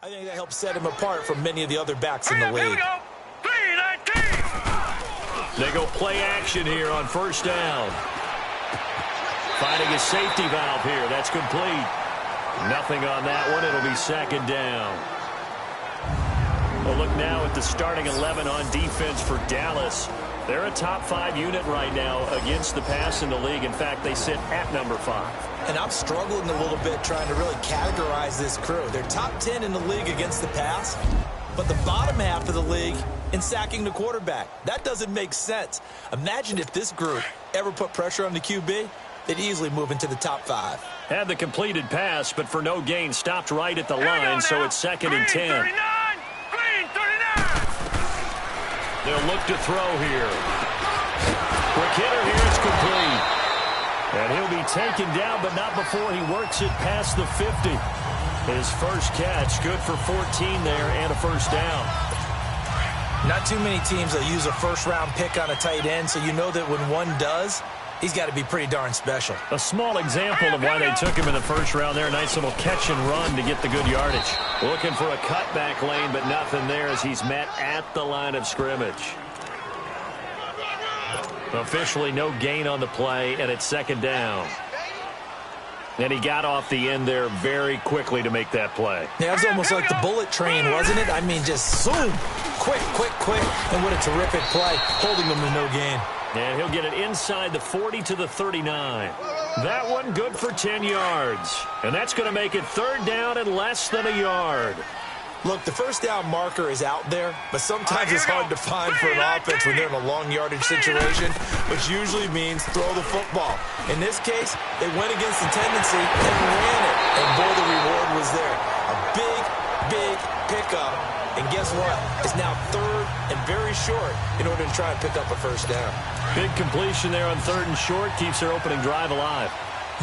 I think that helps set him apart from many of the other backs in the league. Here we go. 3-19. They go play action here on first down. Finding a safety valve here. That's complete. Nothing on that one. It'll be second down. We'll look now at the starting 11 on defense for Dallas. They're a top 5 unit right now against the pass in the league. In fact, they sit at number 5. And I'm struggling a little bit trying to really categorize this crew. They're top 10 in the league against the pass, but the bottom half of the league in sacking the quarterback. That doesn't make sense. Imagine if this group ever put pressure on the QB, they'd easily move into the top 5. Had the completed pass, but for no gain, stopped right at the line, so it's second and 10. 39. Green 39. They'll look to throw here. Quick hitter here, it's complete. And he'll be taken down, but not before he works it past the 50. His first catch, good for 14 there and a first down. Not too many teams will use a first-round pick on a tight end, so you know that when one does, he's got to be pretty darn special. A small example of why they took him in the first round there. Nice little catch and run to get the good yardage. Looking for a cutback lane, but nothing there as he's met at the line of scrimmage. Officially no gain on the play, and it's second down. And he got off the end there very quickly to make that play. Yeah, it was almost like the bullet train, wasn't it? I mean, just zoom, quick, and what a terrific play, holding them to no gain. And he'll get it inside the 40 to the 39. That one good for 10 yards. And that's going to make it third down and less than a yard. Look, the first down marker is out there, but sometimes it's hard to find for an offense when they're in a long yardage situation, which usually means throw the football. In this case, they went against the tendency and ran it, and boy, the reward was there. A big pickup, and guess what? It's now third and very short in order to try and pick up a first down. Big completion there on third and short keeps their opening drive alive.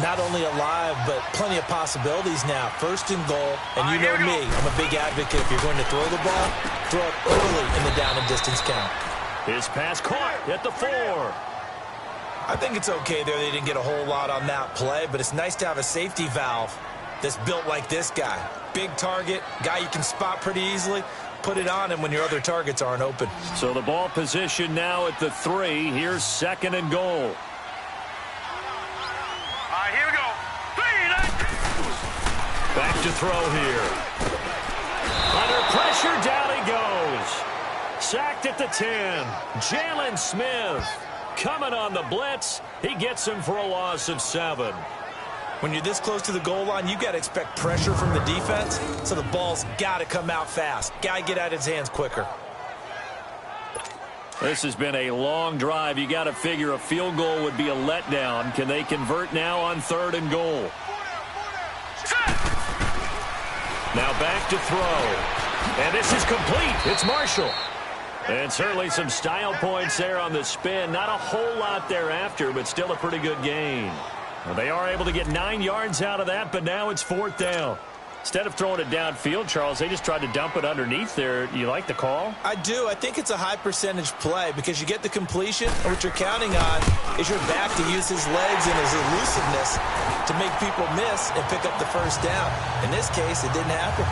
Not only alive, but plenty of possibilities now. First and goal, and you know me, I'm a big advocate. If you're going to throw the ball, throw it early in the down and distance count. His pass caught at the 4. I think it's okay there. They didn't get a whole lot on that play, but it's nice to have a safety valve that's built like this guy. Big target, guy you can spot pretty easily. Put it on him when your other targets aren't open. So the ball position now at the 3. Here's second and goal. Here we go. 3-19. Back to throw here. Under pressure, down he goes. Sacked at the 10. Jalen Smith coming on the blitz. He gets him for a loss of 7. When you're this close to the goal line, you've got to expect pressure from the defense, so the ball's got to come out fast. Got to get out of his hands quicker. This has been a long drive. You got to figure a field goal would be a letdown. Can they convert now on third and goal? Now back to throw. And this is complete. It's Marshall. And certainly some style points there on the spin. Not a whole lot thereafter, but still a pretty good gain. Well, they are able to get 9 yards out of that, but now it's fourth down. Instead of throwing it downfield, Charles, they just tried to dump it underneath there. You like the call? I do. I think it's a high percentage play because you get the completion, and what you're counting on is your back to use his legs and his elusiveness to make people miss and pick up the first down. In this case, it didn't happen.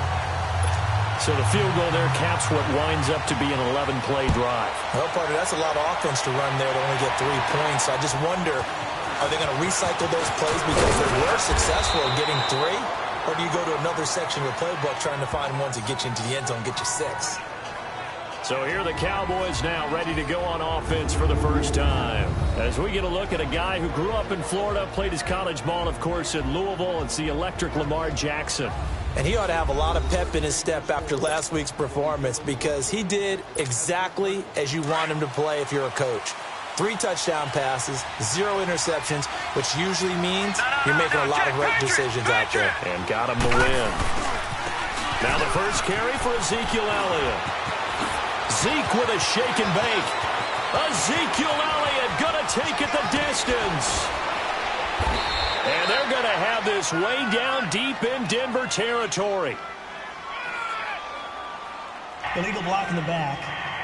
So the field goal there caps what winds up to be an 11-play drive. Well, partner, that's a lot of offense to run there to only get 3 points. So I just wonder, are they going to recycle those plays because they were successful in getting 3? Or do you go to another section of the playbook trying to find ones that get you into the end zone, get you 6? So here are the Cowboys now ready to go on offense for the first time. As we get a look at a guy who grew up in Florida, played his college ball, of course, in Louisville. It's the electric Lamar Jackson. And he ought to have a lot of pep in his step after last week's performance because he did exactly as you want him to play if you're a coach. 3 touchdown passes, 0 interceptions, which usually means you're making a lot of right decisions out there. And got him the win. Now the first carry for Ezekiel Elliott. Zeke with a shake and bake. Ezekiel Elliott going to take it the distance. And they're going to have this way down deep in Denver territory. Illegal block in the back.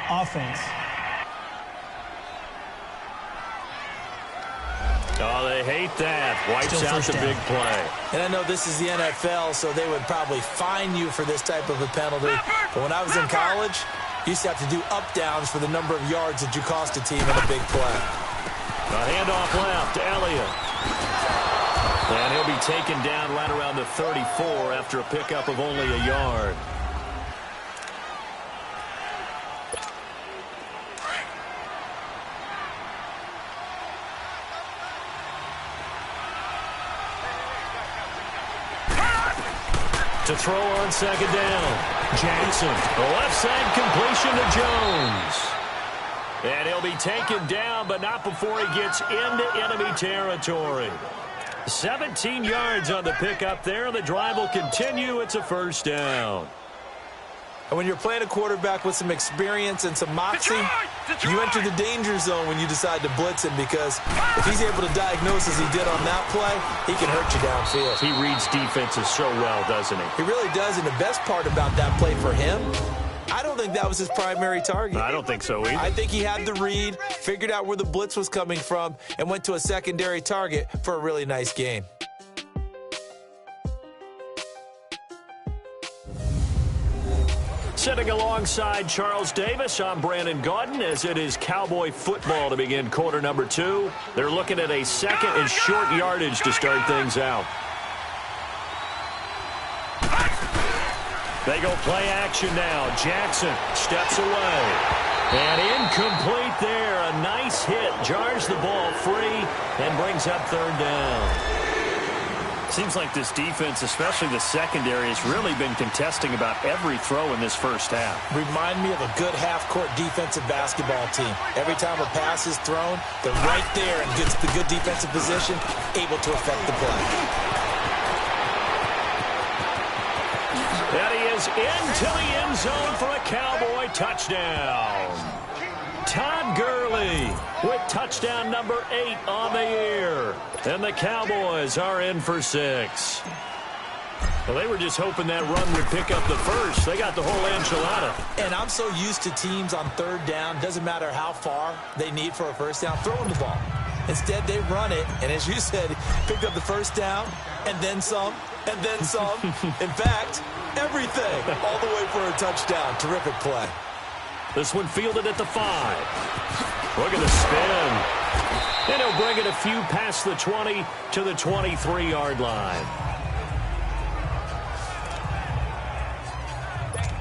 Offense. Oh, they hate that. Wipes Still out first the down. big play. And I know this is the NFL, so they would probably fine you for this type of a penalty. But when I was in college, you used to have to do up-downs for the number of yards that you cost a team in a big play. A handoff left to Elliott. And he'll be taken down right around the 34 after a pickup of only a yard. To throw on second down. Jackson. The left side completion to Jones. And he'll be taken down, but not before he gets into enemy territory. 17 yards on the pickup there. The drive will continue. It's a first down. And when you're playing a quarterback with some experience and some moxie, you enter the danger zone when you decide to blitz him, because if he's able to diagnose as he did on that play, he can hurt you downfield. He reads defenses so well, doesn't he? He really does, and the best part about that play for him, I don't think that was his primary target. I don't think so either. I think he had the read, figured out where the blitz was coming from, and went to a secondary target for a really nice gain. Sitting alongside Charles Davis, I'm Brandon Gaudin, as it is Cowboy football to begin quarter number 2. They're looking at a second and short yardage to start things out. They go play action now. Jackson steps away. And incomplete there. A nice hit. Jars the ball free and brings up third down. Seems like this defense, especially the secondary, has really been contesting about every throw in this first half. Remind me of a good half-court defensive basketball team. Every time a pass is thrown, they're right there and gets the good defensive position, able to affect the play. And he is into the end zone for a Cowboy touchdown. Todd Gurley with touchdown number 8 on the year. And the Cowboys are in for 6. Well, they were just hoping that run would pick up the first. They got the whole enchilada. And I'm so used to teams on third down, doesn't matter how far they need for a first down, throwing the ball. Instead, they run it, and as you said, picked up the first down, and then some, and then some. In fact, everything, all the way for a touchdown. Terrific play. This one fielded at the 5. Look at the spin. And he'll bring it a few past the 20 to the 23-yard line.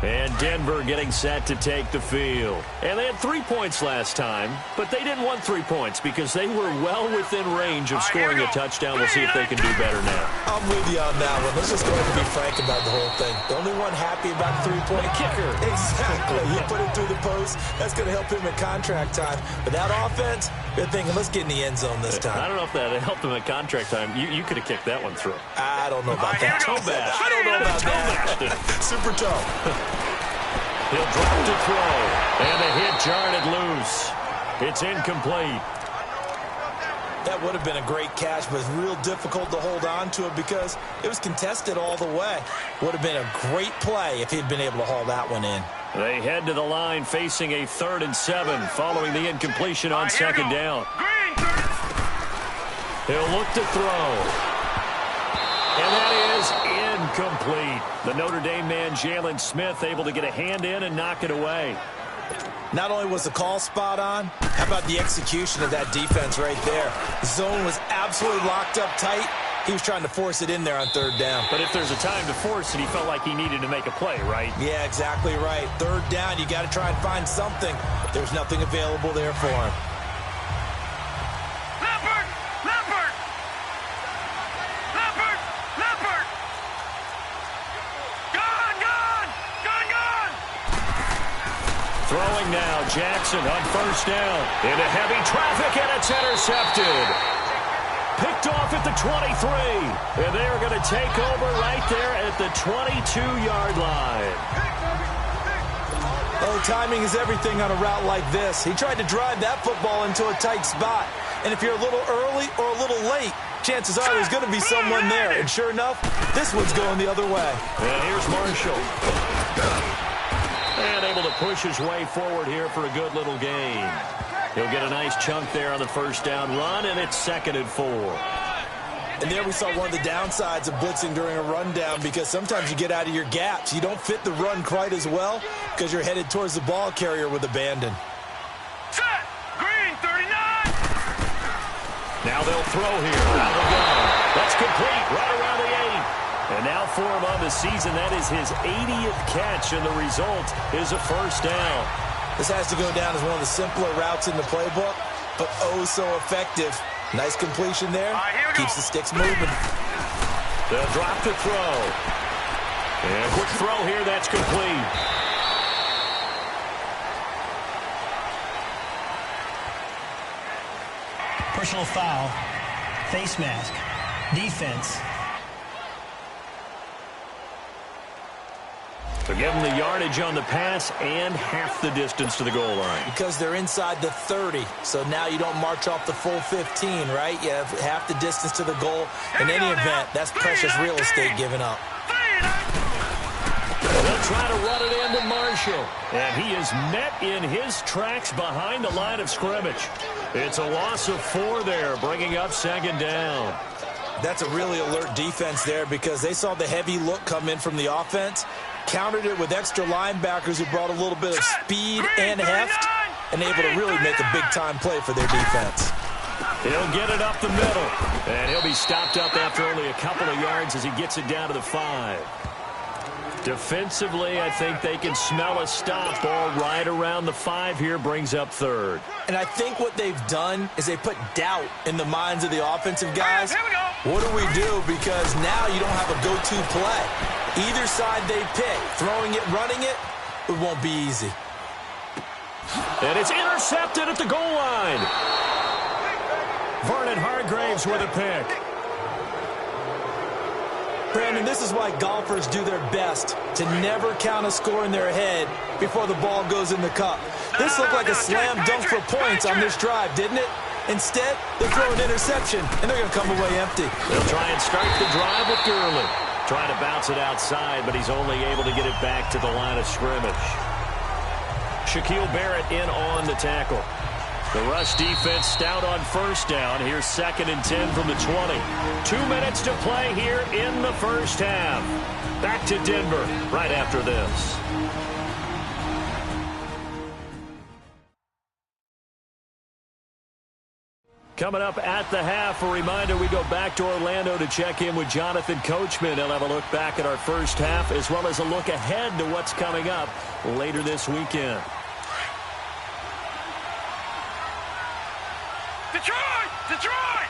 And Denver getting set to take the field. And they had 3 points last time, but they didn't want 3 points because they were well within range of scoring a touchdown. We'll see if they can do better now. I'm with you on that one. Let's just go ahead and be frank about the whole thing. The only one happy about the three-point kicker. Exactly. He put it through the post. That's going to help him at contract time. But that offense, they're thinking, let's get in the end zone this time. I don't know if that helped him at contract time. You could have kicked that one through. I don't know about that. Toe bash. I don't know about that. Super toe. He'll drop to throw. And a hit jarred it loose. It's incomplete. That would have been a great catch, but it's real difficult to hold on to it because it was contested all the way. Would have been a great play if he'd been able to haul that one in. They head to the line facing a 3rd and 7 following the incompletion on second down. He'll look to throw. And that is incomplete. The Notre Dame man, Jalen Smith, able to get a hand in and knock it away. Not only was the call spot on, how about the execution of that defense right there? The zone was absolutely locked up tight. He was trying to force it in there on third down. But if there's a time to force it, he felt like he needed to make a play, right? Yeah, exactly right. Third down, you got to try and find something. There's nothing available there for him. Throwing now, Jackson on first down. Into heavy traffic, and it's intercepted. Picked off at the 23. And they are going to take over right there at the 22-yard line. Oh, timing is everything on a route like this. He tried to drive that football into a tight spot. And if you're a little early or a little late, chances are there's going to be someone there. And sure enough, this one's going the other way. And here's Marshall. And able to push his way forward here for a good little gain. He'll get a nice chunk there on the first down run, and it's 2nd and 4. And there we saw one of the downsides of blitzing during a rundown, because sometimes you get out of your gaps. You don't fit the run quite as well because you're headed towards the ball carrier with abandon. Set. Green 39. Now they'll throw here. Out of the gun. That's complete right around the 8. And now for him on the season, that is his 80th catch, and the result is a first down. This has to go down as one of the simpler routes in the playbook, but oh so effective. Nice completion there. Keeps the sticks moving. They'll drop to throw. And a quick throw here. That's complete. Personal foul. Face mask. Defense. They're giving the yardage on the pass and half the distance to the goal line. Because they're inside the 30, so now you don't march off the full 15, right? You have half the distance to the goal. In any event, that's precious real estate given up. They'll try to run it into Marshall. And he is met in his tracks behind the line of scrimmage. It's a loss of 4 there, bringing up 2nd down. That's a really alert defense there, because they saw the heavy look come in from the offense, countered it with extra linebackers who brought a little bit of speed and heft, and able to really make a big-time play for their defense. He'll get it up the middle, and he'll be stopped up after only a couple of yards as he gets it down to the 5. Defensively, I think they can smell a stop. Ball right around the 5 here, brings up 3rd. And I think what they've done is they put doubt in the minds of the offensive guys. What do we do? Because now you don't have a go-to play. Either side they pick, throwing it, running it, it won't be easy. And it's intercepted at the goal line. Vernon Hargreaves with a pick. Brandon, this is why golfers do their best to never count a score in their head before the ball goes in the cup. This looked like a slam dunk for points on this drive, didn't it? Instead, they throw an interception, and they're going to come away empty. They'll try and start the drive with Gurley. Trying to bounce it outside, but he's only able to get it back to the line of scrimmage. Shaquille Barrett in on the tackle. The rush defense stout on first down. Here's 2nd and 10 from the 20. 2 minutes to play here in the first half. Back to Denver right after this. Coming up at the half, a reminder, we go back to Orlando to check in with Jonathan Coachman. He'll have a look back at our first half as well as a look ahead to what's coming up later this weekend. Detroit! Detroit!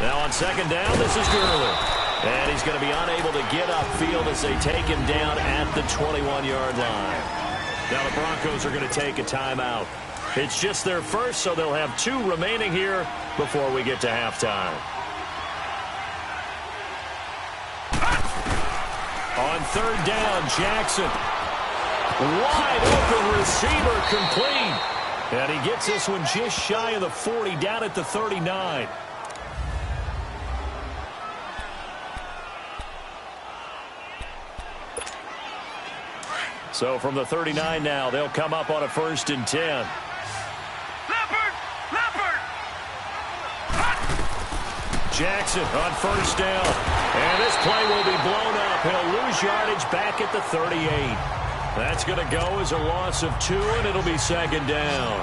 Now on 2nd down, this is Gurley. And he's going to be unable to get upfield as they take him down at the 21-yard line. Now the Broncos are going to take a timeout. It's just their first, so they'll have 2 remaining here before we get to halftime. On 3rd down, Jackson. Wide open receiver, complete. And he gets this one just shy of the 40, down at the 39. So from the 39 now, they'll come up on a 1st and 10. Leopard! Leopard! Jackson on 1st down. And this play will be blown up. He'll lose yardage back at the 38. That's going to go as a loss of 2, and it'll be 2nd down.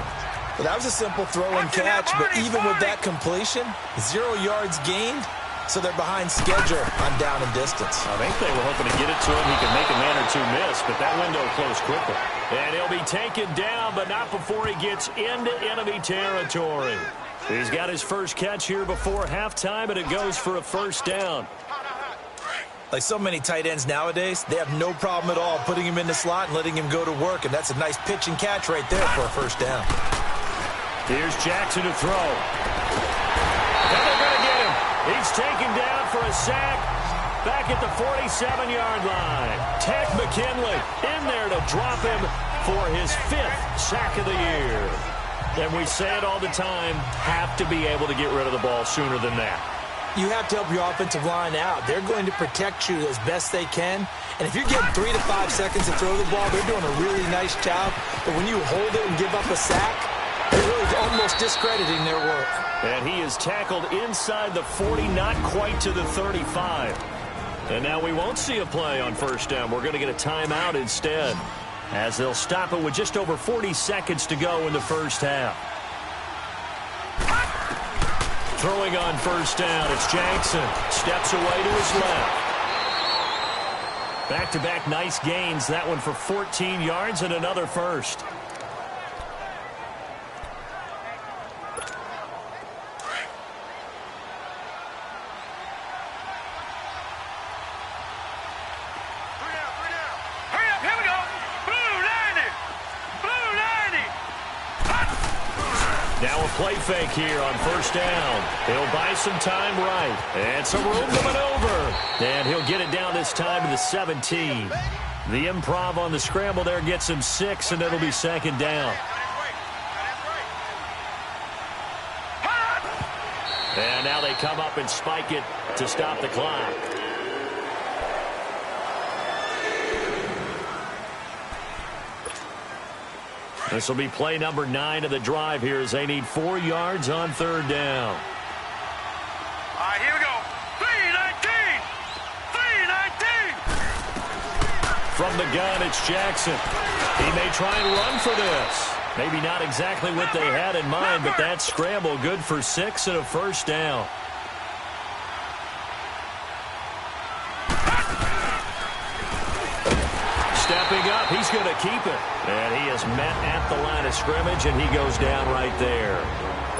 Well, that was a simple throw and catch, but even with that completion, 0 yards gained. So they're behind schedule on down and distance. I think they were hoping to get it to him. He could make a man or 2 miss, but that window closed quickly. And he'll be taken down, but not before he gets into enemy territory. He's got his first catch here before halftime, and it goes for a 1st down. Like so many tight ends nowadays, they have no problem at all putting him in the slot and letting him go to work, and that's a nice pitch and catch right there for a 1st down. Here's Jackson to throw. And they're going to get him. He's taken down for a sack back at the 47-yard line. Ted McKinley in there to drop him for his 5th sack of the year. And we say it all the time, have to be able to get rid of the ball sooner than that. you have to help your offensive line out. They're going to protect you as best they can. And if you're getting 3 to 5 seconds to throw the ball, they're doing a really nice job. But when you hold it and give up a sack, they're really almost discrediting their work. And he is tackled inside the 40, not quite to the 35. And now we won't see a play on first down. We're going to get a timeout instead, as they'll stop it with just over 40 seconds to go in the first half. Throwing on first down, it's Jackson. Steps away to his left. Back-to-back nice gains. That one for 14 yards and another first. Now a play fake here on first down. He'll buy some time right. And some room to maneuver. And he'll get it down this time to the 17. The improv on the scramble there gets him 6, and it'll be second down. And now they come up and spike it to stop the clock. This will be play number 9 of the drive here as they need 4 yards on third down. All right, here we go. 3-19. 3-19. From the gun, it's Jackson. He may try and run for this. Maybe not exactly what they had in mind, but that scramble good for 6 and a first down. Stepping up, he's going to keep it. And he is met at the line of scrimmage, and he goes down right there.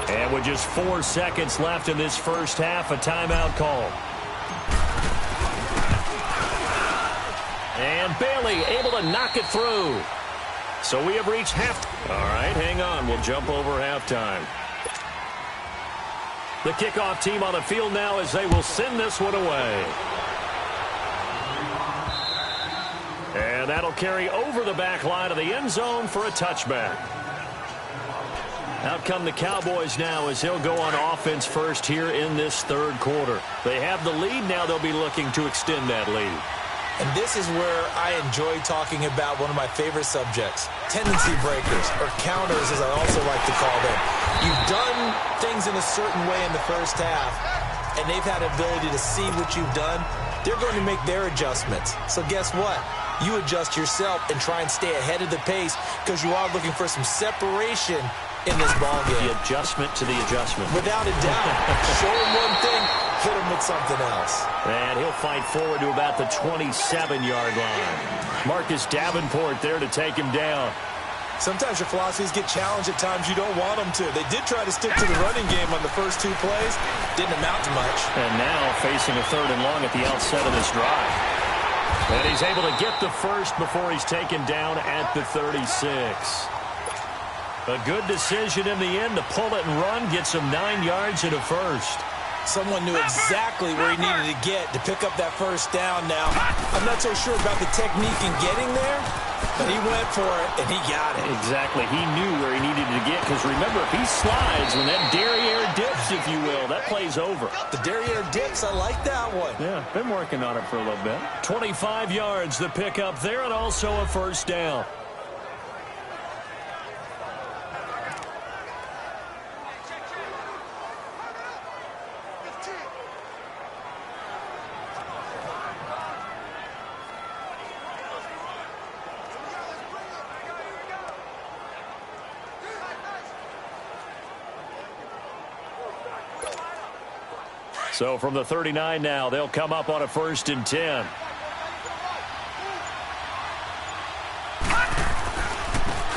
And with just 4 seconds left in this first half, a timeout call. And Bailey able to knock it through. So we have reached half. All right, hang on. We'll jump over halftime. The kickoff team on the field now as they will send this one away. And that'll carry over the back line of the end zone for a touchback. Out come the Cowboys now as they'll go on offense first here in this third quarter. They have the lead. Now they'll be looking to extend that lead. And this is where I enjoy talking about one of my favorite subjects, tendency breakers, or counters as I also like to call them. You've done things in a certain way in the first half, and they've had the ability to see what you've done. They're going to make their adjustments. So guess what? You adjust yourself and try and stay ahead of the pace because you are looking for some separation in this ball game. The adjustment to the adjustment. Without a doubt. Show him one thing, hit him with something else. And he'll fight forward to about the 27-yard line. Marcus Davenport there to take him down. Sometimes your philosophies get challenged at times you don't want them to. They did try to stick to the running game on the first 2 plays. Didn't amount to much. And now facing a 3rd and long at the outset of this drive. And he's able to get the first before he's taken down at the 36. A good decision in the end to pull it and run, gets him 9 yards and a first. Someone knew exactly where he needed to get to pick up that first down now. I'm not so sure about the technique in getting there, but he went for it, and he got it. Exactly. He knew where he needed to get, because remember, if he slides, when that derriere dips, if you will, that play's over. The derriere dips, I like that one. Yeah, been working on it for a little bit. 25 yards, the pickup there, and also a first down. So from the 39 now, they'll come up on a 1st and 10.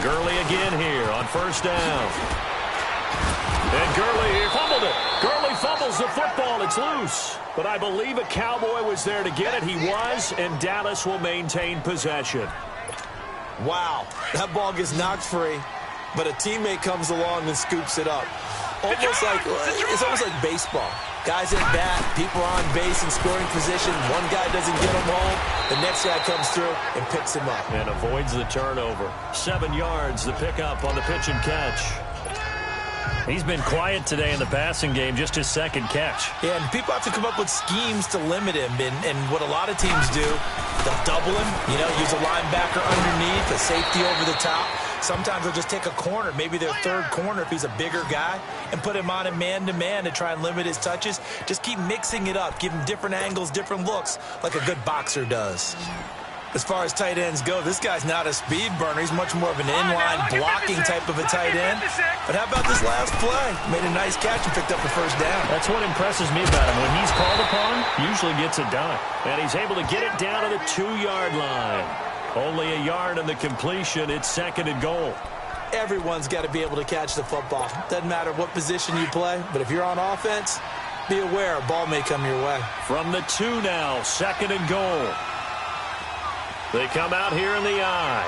Gurley again here on first down. And Gurley here fumbled it. Gurley fumbles the football. It's loose. But I believe a Cowboy was there to get it. He was, and Dallas will maintain possession. Wow, that ball gets knocked free, but a teammate comes along and scoops it up. It's almost like baseball. Guys at bat, people are on base in scoring position. One guy doesn't get him home. The next guy comes through and picks him up. And avoids the turnover. 7 yards, the pickup on the pitch and catch. He's been quiet today in the passing game, just his second catch. Yeah, and people have to come up with schemes to limit him. And what a lot of teams do, they'll double him, use a linebacker underneath, a safety over the top. Sometimes they'll just take a corner, maybe their third corner if he's a bigger guy, and put him on a man-to-man to try and limit his touches. Just keep mixing it up, give him different angles, different looks, like a good boxer does. As far as tight ends go, this guy's not a speed burner. He's much more of an inline blocking type of a tight end. But how about this last play? Made a nice catch and picked up the first down. That's what impresses me about him. When he's called upon, usually gets it done. And he's able to get it down to the 2-yard line. Only a yard on the completion. It's 2nd and goal. Everyone's got to be able to catch the football. Doesn't matter what position you play, but if you're on offense, be aware a ball may come your way. From the 2 now, 2nd and goal. They come out here in the I.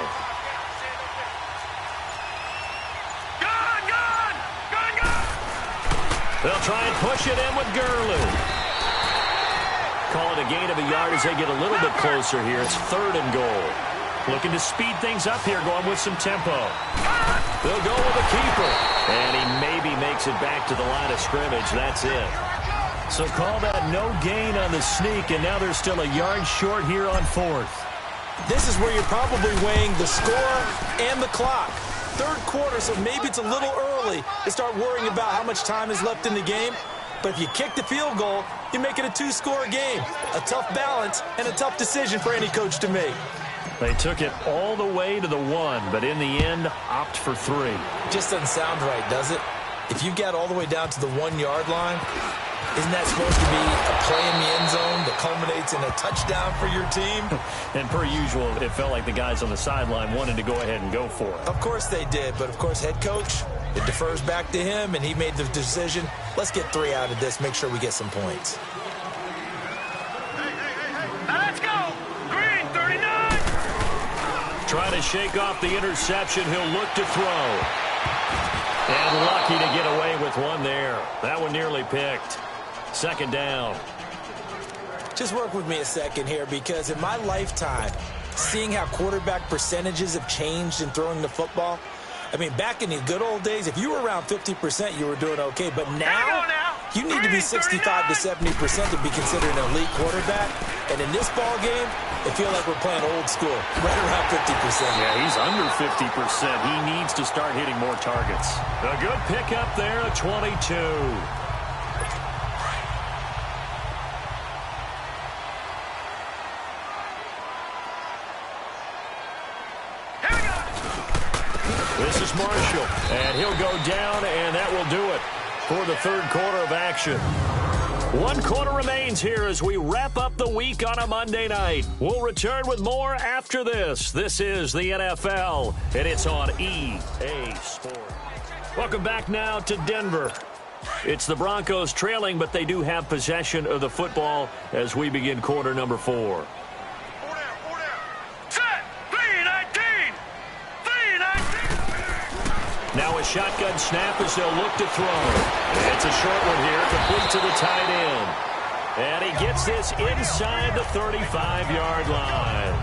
They'll try and push it in with Gurley. Call it a gain of a yard as they get a little bit closer here. It's 3rd and goal. Looking to speed things up here, going with some tempo. They'll go with a keeper. And he maybe makes it back to the line of scrimmage. That's it. So call that no gain on the sneak, and now they're still a yard short here on 4th. This is where you're probably weighing the score and the clock. 3rd quarter, so maybe it's a little early to start worrying about how much time is left in the game. But if you kick the field goal, you make it a 2-score game. A tough balance and a tough decision for any coach to make. They took it all the way to the 1, but in the end, opt for 3. Just doesn't sound right, does it? If you get all the way down to the 1-yard line, isn't that supposed to be a play in the end zone that culminates in a touchdown for your team? And per usual, it felt like the guys on the sideline wanted to go ahead and go for it. Of course they did, but of course head coach, it defers back to him, and he made the decision. Let's get 3 out of this, make sure we get some points. Let's go! Green, 39! Trying to shake off the interception. He'll look to throw. And lucky to get away with one there. That one nearly picked. 2nd down. Just work with me a second here, because in my lifetime, seeing how quarterback percentages have changed in throwing the football, I mean, back in the good old days, if you were around 50%, you were doing okay. But now, you need to be 65 to 70% to be considered an elite quarterback. And in this ball game, I feel like we're playing old school, right around 50%. Yeah, he's under 50%. He needs to start hitting more targets. A good pickup there, a 22. This is Marshall, and he'll go down, and that will do it for the 3rd quarter of action. 1 quarter remains here as we wrap up the week on a Monday night. We'll return with more after this. This is the NFL, and it's on EA Sports. Welcome back now to Denver. It's the Broncos trailing, but they do have possession of the football as we begin quarter number 4. Now a shotgun snap as they'll look to throw. It's a short one here, complete to the tight end. And he gets this inside the 35-yard line.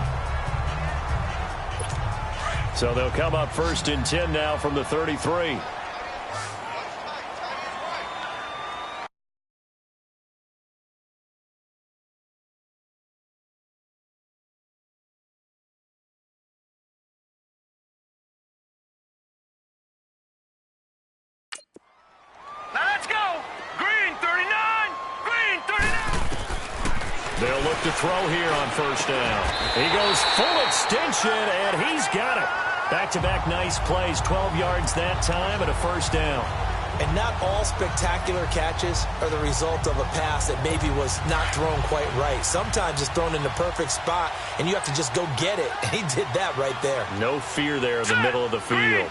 So they'll come up 1st and 10 now from the 33. They'll look to throw here on 1st down. He goes full extension, and he's got it. Back-to-back nice plays, 12 yards that time, and a 1st down. And not all spectacular catches are the result of a pass that maybe was not thrown quite right. Sometimes it's thrown in the perfect spot, and you have to just go get it. And he did that right there. No fear there in the middle of the field.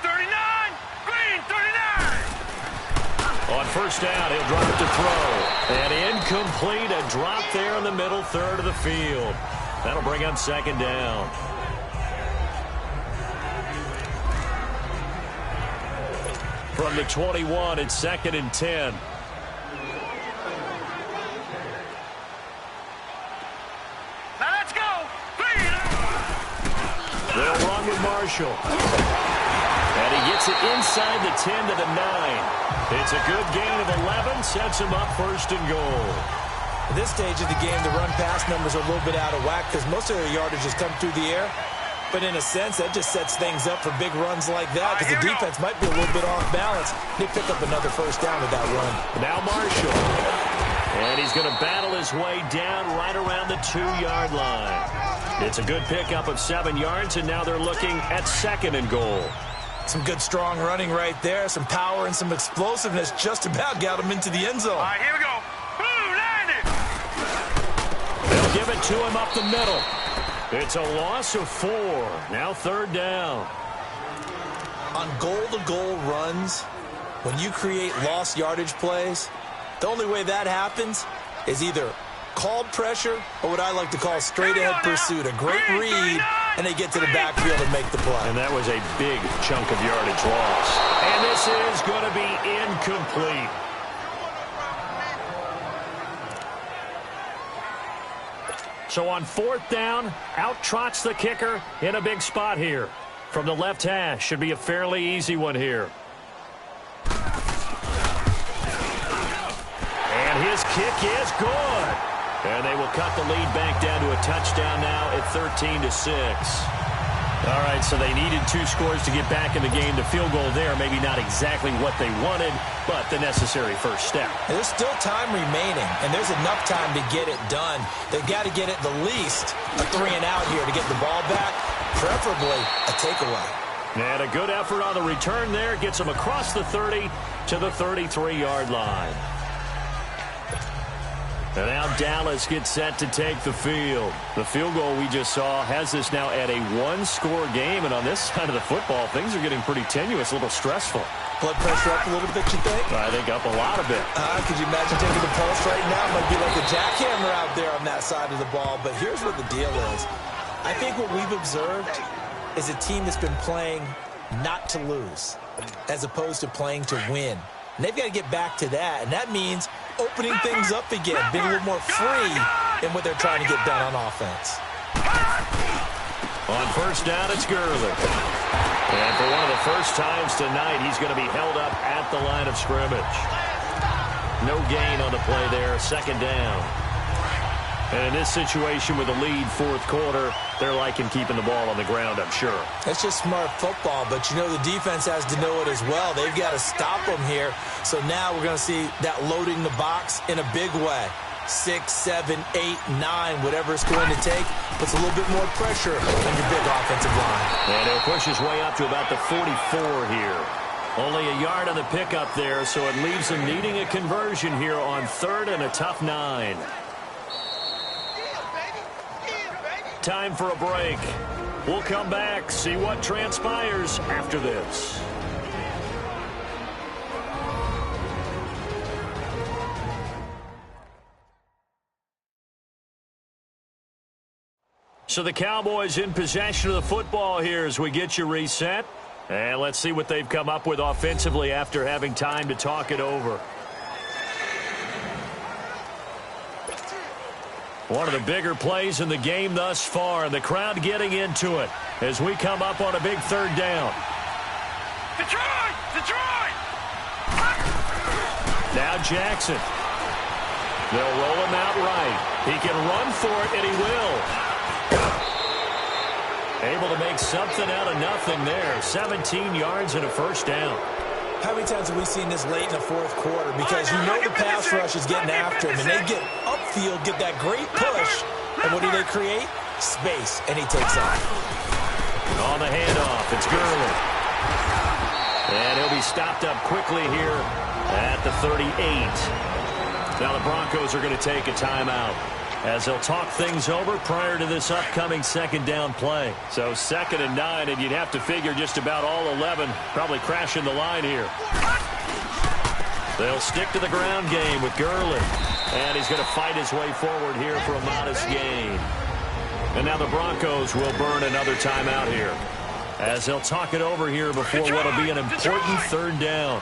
On 1st down, he'll drop to throw. And incomplete, a drop there in the middle 3rd of the field. That'll bring up 2nd down. From the 21, it's 2nd and 10. Let's go! They'll run with Marshall. And he gets it inside the 10 to the 9. It's a good gain of 11, sets him up first and goal. At this stage of the game, the run-pass numbers are a little bit out of whack because most of their yardage has come through the air. But in a sense, that just sets things up for big runs like that because the defense might be a little bit off balance. They pick up another first down with that run. Now Marshall. And he's going to battle his way down right around the 2-yard line. It's a good pickup of 7 yards, and now they're looking at second and goal. Some good, strong running right there. Some power and some explosiveness just about got him into the end zone. All right, here we go. They'll give it to him up the middle. It's a loss of 4. Now third down. On goal-to-goal runs, when you create lost yardage plays, the only way that happens is either called pressure or what I like to call straight-ahead pursuit. A great read, and they get to the backfield and make the play. And that was a big chunk of yardage loss. And this is going to be incomplete. So on fourth down, out trots the kicker in a big spot here. From the left hash, should be a fairly easy one here. And his kick is good. And they will cut the lead back down to a touchdown now at 13-6. All right, so they needed 2 scores to get back in the game. The field goal there, maybe not exactly what they wanted, but the necessary first step. And there's still time remaining, and there's enough time to get it done. They've got to get it the least a 3-and-out here to get the ball back, preferably a takeaway. And a good effort on the return there. Gets them across the 30 to the 33-yard line. And now Dallas gets set to take the field. The field goal we just saw has this now at a 1-score game. And on this side of the football, things are getting pretty tenuous, a little stressful. Blood pressure up a little bit, you think? I think up a lot of it. Could you imagine taking the pulse right now? It might be like a jackhammer out there on that side of the ball. But here's what the deal is. I think what we've observed is a team that's been playing not to lose as opposed to playing to win. And they've got to get back to that. And that means opening things up again, being a little more free in what they're trying to get done on offense. On first down, it's Gurley. And for one of the first times tonight, he's going to be held up at the line of scrimmage. No gain on the play there, second down. And in this situation with the lead fourth quarter, they're liking keeping the ball on the ground, I'm sure. That's just smart football, but you know the defense has to know it as well. They've got to stop them here. So now we're going to see that loading the box in a big way. 6, 7, 8, 9, whatever it's going to take, puts a little bit more pressure on your big offensive line. And he'll push his way up to about the 44 here. Only a yard on the pickup there, so it leaves them needing a conversion here on third and a tough 9. Time for a break. We'll come back, see what transpires after this. So the Cowboys in possession of the football here as we get you reset. And let's see what they've come up with offensively after having time to talk it over. One of the bigger plays in the game thus far, and the crowd getting into it as we come up on a big third down. Detroit! Detroit! Now Jackson. They'll roll him out right. He can run for it, and he will. Able to make something out of nothing there. 17 yards and a first down. How many times have we seen this late in the fourth quarter? Because you know the pass rush is getting after him, and they get upfield, get that great push, and what do they create? Space, and he takes off. On the handoff, it's Gurley. And he'll be stopped up quickly here at the 38. Now the Broncos are going to take a timeout as they'll talk things over prior to this upcoming second down play. So 2nd and 9, and you'd have to figure just about all 11 probably crashing the line here. They'll stick to the ground game with Gurley. And he's going to fight his way forward here for a modest gain. And now the Broncos will burn another timeout here as they'll talk it over here before what will be an important third down.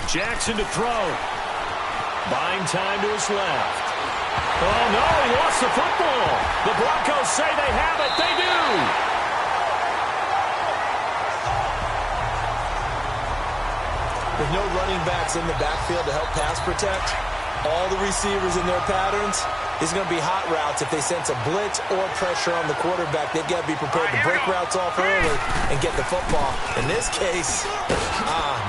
Jackson to throw. Buying time to his left. Oh, no, he lost the football. The Broncos say they have it. They do. With no running backs in the backfield to help pass protect, all the receivers in their patterns, it's going to be hot routes. If they sense a blitz or pressure on the quarterback, they've got to be prepared to break routes off early and get the football. In this case,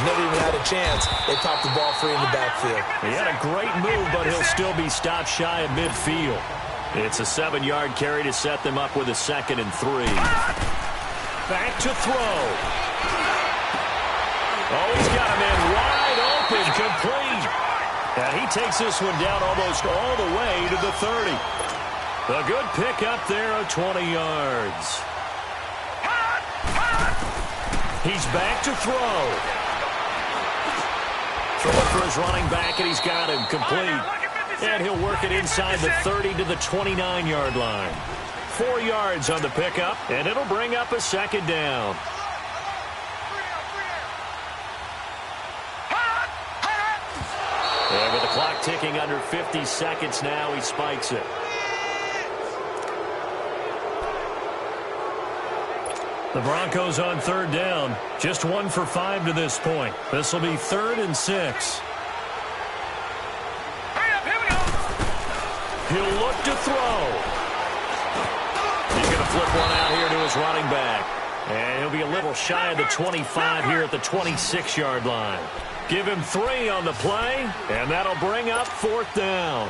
never even had a chance. They popped the ball free in the backfield. He had a great move, but he'll still be stopped shy of midfield. It's a 7-yard carry to set them up with a 2nd and 3. Back to throw. Oh, he's got him in wide open, complete. And he takes this one down almost all the way to the 30. A good pickup there of 20 yards. He's back to throw. Throwing for his running back, and he's got him complete. And he'll work it inside the 30 to the 29-yard line. 4 yards on the pickup, and it'll bring up a 2nd down. And with the clock ticking under 50 seconds now, he spikes it. The Broncos on 3rd down. Just 1 for 5 to this point. This will be 3rd and 6. He'll look to throw. He's going to flip one out here to his running back. And he'll be a little shy of the 25 here at the 26-yard line. Give him 3 on the play, and that'll bring up 4th down.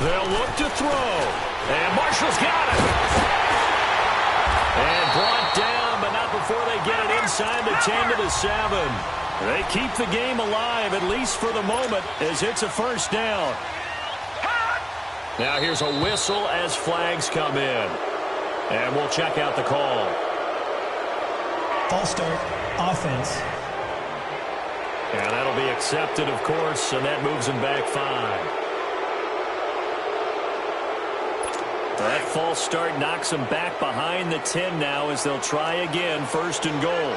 They'll look to throw. And Marshall's got it. And brought down, but not before they get it inside the 10 to the 7. They keep the game alive, at least for the moment, as it's a 1st down. Now here's a whistle as flags come in. And we'll check out the call. False start, offense. And that'll be accepted, of course, and that moves him back 5. That false start knocks them back behind the 10 now as they'll try again, 1st and goal.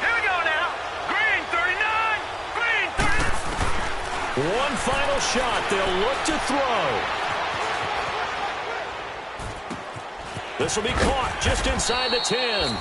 Here we go now. Green 39. Green 39. One final shot. They'll look to throw. This will be caught just inside the 10.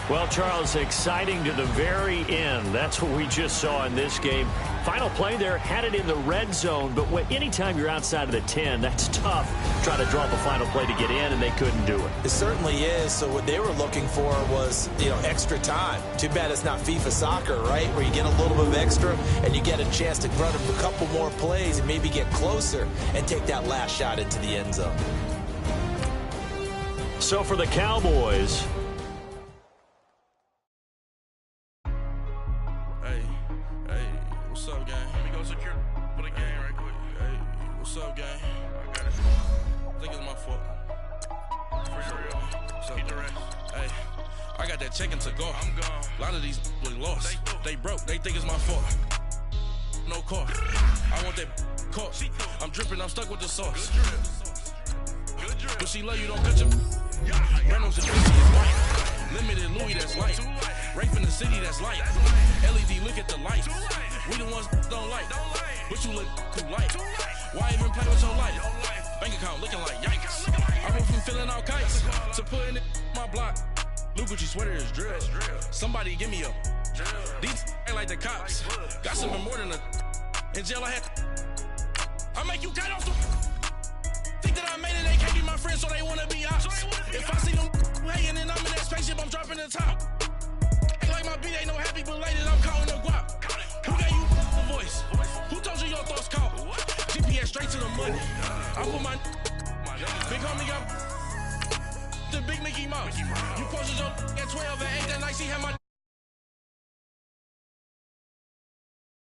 Well, Charles, exciting to the very end. That's what we just saw in this game. Final play there, had it in the red zone, but anytime you're outside of the 10, that's tough. Try to draw up a final play to get in, and they couldn't do it. It certainly is. So what they were looking for was, extra time. Too bad it's not FIFA soccer, right, where you get a little bit of extra and you get a chance to run a couple more plays and maybe get closer and take that last shot into the end zone. So for the Cowboys, what's up, gang? Let me go secure for the game right quick. Hey, what's up, gang? I got it. I think it's my fault. For real. Keep the rest. Hey, I got that check-in to go. I'm gone. A lot of these was lost. They broke. They think it's my fault. No car. I want that car. I'm dripping. I'm stuck with the sauce. Good drip. But she love you, don't cut your... Reynolds and Tracy is white. Limited Louis, that's light. Rape in the city, that's light. LED, look at the lights. We the ones don't like. But you look too light. Why even play with your life? Bank account looking like yikes. I went from filling out kites to putting it in my block. Blue Gucci sweater is drill. Somebody give me a. These ain't like the cops. Got something more than a. In jail I had. I make you cut off the. Think that I made it, they can't be my friends, so they wanna be ops. If I see them hanging and I'm in that spaceship, I'm dropping the top. Ain't like my beat ain't no happy, but ladies, I'm counting the guap. Who gave you the voice? Who told you your thoughts count? GPS straight to the money. I put my big homie got the big Mickey Mouse. You posted your at